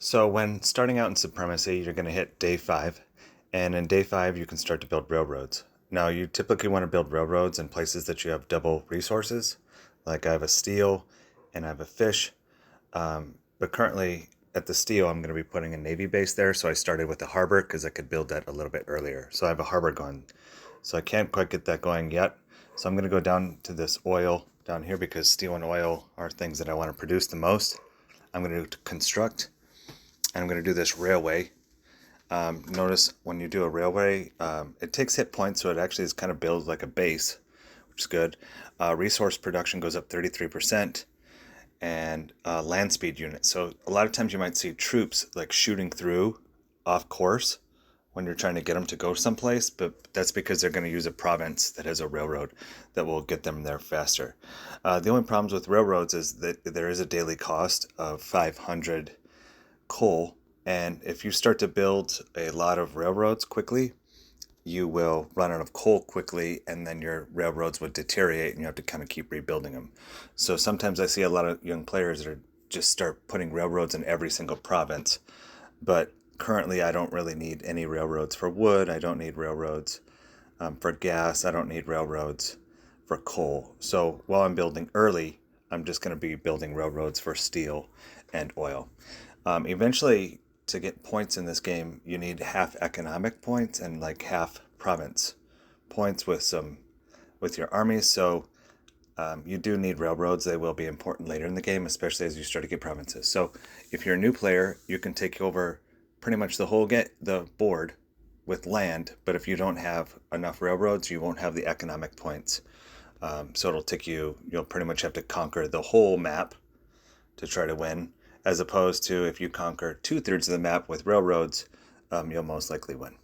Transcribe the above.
So when starting out in Supremacy, you're going to hit day 5, and in day 5 you can start to build railroads. Now you typically want to build railroads in places that you have double resources, like I have a steel and I have a fish, but currently at the steel I'm going to be putting a Navy base there, so I started with a harbor because I could build that a little bit earlier. So I have a harbor going, so I can't quite get that going yet. So I'm going to go down to this oil down here because steel and oil are things that I want to produce the most. I'm going to construct, and I'm going to do this railway. Notice when you do a railway, it takes hit points, so it actually is kind of built like a base, which is good. Resource production goes up 33%, and land speed units. So a lot of times you might see troops like shooting through off course when you're trying to get them to go someplace, but that's because they're going to use a province that has a railroad that will get them there faster. The only problems with railroads is that there is a daily cost of 500 coal, and if you start to build a lot of railroads quickly, you will run out of coal quickly, and then your railroads would deteriorate and you have to kind of keep rebuilding them. So sometimes I see a lot of young players that are just start putting railroads in every single province, but currently I don't really need any railroads for wood. I don't need railroads for gas. I don't need railroads for coal. So while I'm building early, I'm just going to be building railroads for steel and oil. Eventually, to get points in this game, you need half economic points and like half province points with your armies. So you do need railroads. They will be important later in the game, especially as you start to get provinces. So if you're a new player, you can take over pretty much the board with land. But if you don't have enough railroads, you won't have the economic points. So you'll pretty much have to conquer the whole map to try to win, as opposed to if you conquer 2/3 of the map with railroads, you'll most likely win.